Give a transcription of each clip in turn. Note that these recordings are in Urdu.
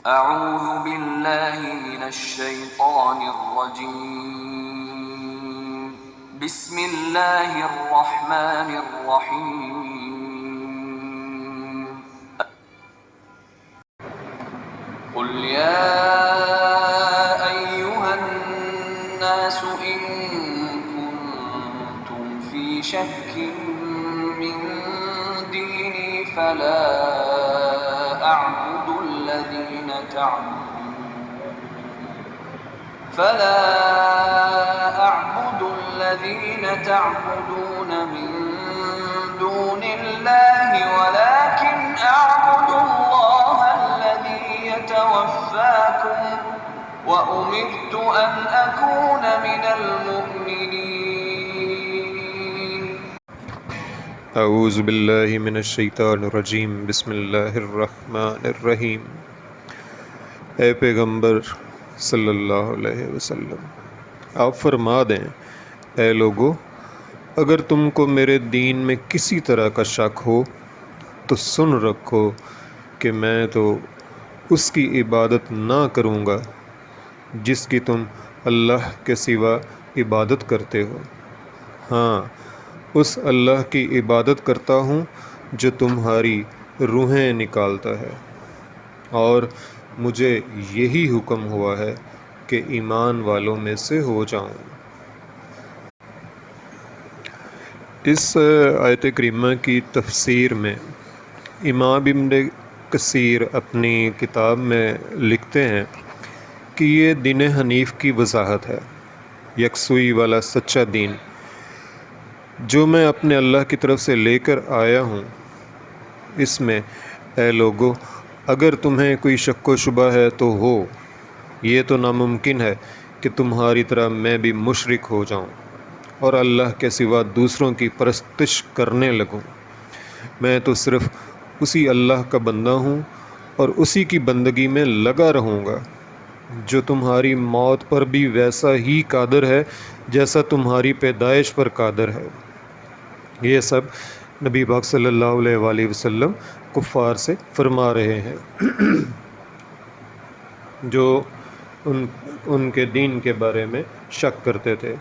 أعوذ بالله من الشيطان الرجيم بسم الله الرحمن الرحيم قل يا أيها الناس إن كنتم في شك من ديني فلا أعبد الذين تعبدون من دون الله ولكن أعبد الله الذي يتوفاكم وأمرت أن أكون من المؤمنين اعوذ باللہ من الشیطان الرجیم بسم اللہ الرحمن الرحیم۔ اے پیغمبر صلی اللہ علیہ وسلم، آپ فرما دیں اے لوگو، اگر تم کو میرے دین میں کسی طرح کا شک ہو تو سن رکھو کہ میں تو اس کی عبادت نہ کروں گا جس کی تم اللہ کے سوا عبادت کرتے ہو، ہاں اس اللہ کی عبادت کرتا ہوں جو تمہاری روحیں نکالتا ہے، اور مجھے یہی حکم ہوا ہے کہ ایمان والوں میں سے ہو جاؤں۔ اس آیت کریمہ کی تفسیر میں امام ابن کثیر اپنی کتاب میں لکھتے ہیں کہ یہ دین حنیف کی وضاحت ہے، یکسوئی والا سچا دین جو میں اپنے اللہ کی طرف سے لے کر آیا ہوں۔ اس میں اے لوگو، اگر تمہیں کوئی شک و شبہ ہے تو ہو، یہ تو ناممکن ہے کہ تمہاری طرح میں بھی مشرک ہو جاؤں اور اللہ کے سوا دوسروں کی پرستش کرنے لگوں۔ میں تو صرف اسی اللہ کا بندہ ہوں اور اسی کی بندگی میں لگا رہوں گا، جو تمہاری موت پر بھی ویسا ہی قادر ہے جیسا تمہاری پیدائش پر قادر ہے۔ یہ سب نبی پاک صلی اللہ علیہ وآلہ وسلم کفار سے فرما رہے ہیں جو ان کے دین کے بارے میں شک کرتے تھے۔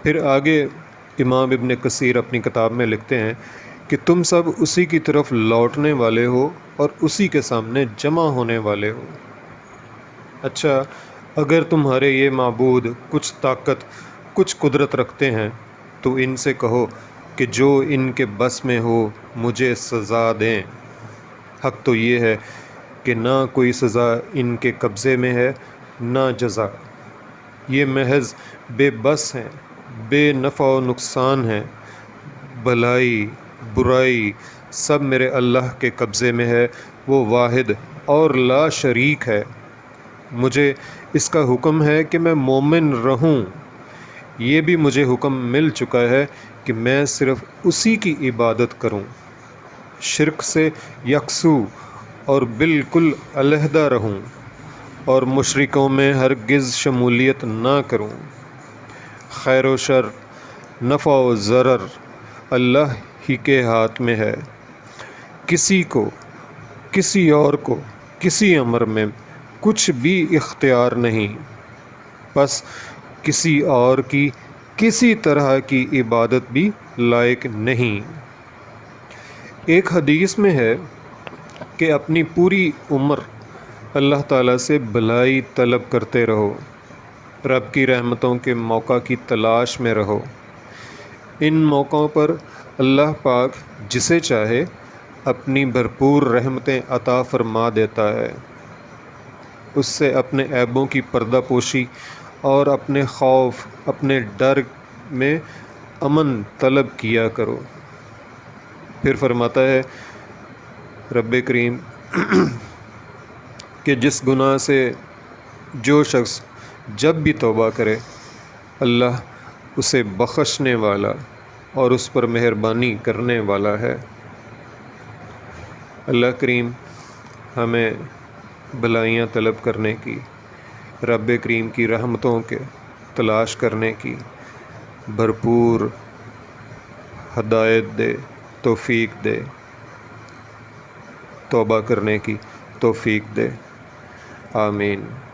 پھر آگے امام ابن کثیر اپنی کتاب میں لکھتے ہیں کہ تم سب اسی کی طرف لوٹنے والے ہو اور اسی کے سامنے جمع ہونے والے ہو۔ اچھا، اگر تمہارے یہ معبود کچھ طاقت کچھ قدرت رکھتے ہیں تو ان سے کہو کہ جو ان کے بس میں ہو مجھے سزا دیں۔ حق تو یہ ہے کہ نہ کوئی سزا ان کے قبضے میں ہے نہ جزا، یہ محض بے بس ہیں، بے نفع و نقصان ہیں، بھلائی برائی سب میرے اللہ کے قبضے میں ہے، وہ واحد اور لا شریک ہے۔ مجھے اس کا حکم ہے کہ میں مومن رہوں، یہ بھی مجھے حکم مل چکا ہے کہ میں صرف اسی کی عبادت کروں، شرک سے یکسو اور بالکل علیحدہ رہوں، اور مشرکوں میں ہرگز شمولیت نہ کروں۔ خیر و شر، نفع و ضرر اللہ ہی کے ہاتھ میں ہے، کسی کو کسی اور کو کسی امر میں کچھ بھی اختیار نہیں، بس کسی اور کی کسی طرح کی عبادت بھی لائق نہیں۔ ایک حدیث میں ہے کہ اپنی پوری عمر اللہ تعالیٰ سے بھلائی طلب کرتے رہو، رب کی رحمتوں کے موقع کی تلاش میں رہو۔ ان موقعوں پر اللہ پاک جسے چاہے اپنی بھرپور رحمتیں عطا فرما دیتا ہے۔ اس سے اپنے عیبوں کی پردہ پوشی اور اپنے خوف، اپنے ڈر میں امن طلب کیا کرو۔ پھر فرماتا ہے رب کریم کہ جس گناہ سے جو شخص جب بھی توبہ کرے اللہ اسے بخشنے والا اور اس پر مہربانی کرنے والا ہے۔ اللہ کریم ہمیں بھلائیاں طلب کرنے کی، رب کریم کی رحمتوں کے تلاش کرنے کی بھرپور ہدایت دے، توفیق دے، توبہ کرنے کی توفیق دے۔ آمین۔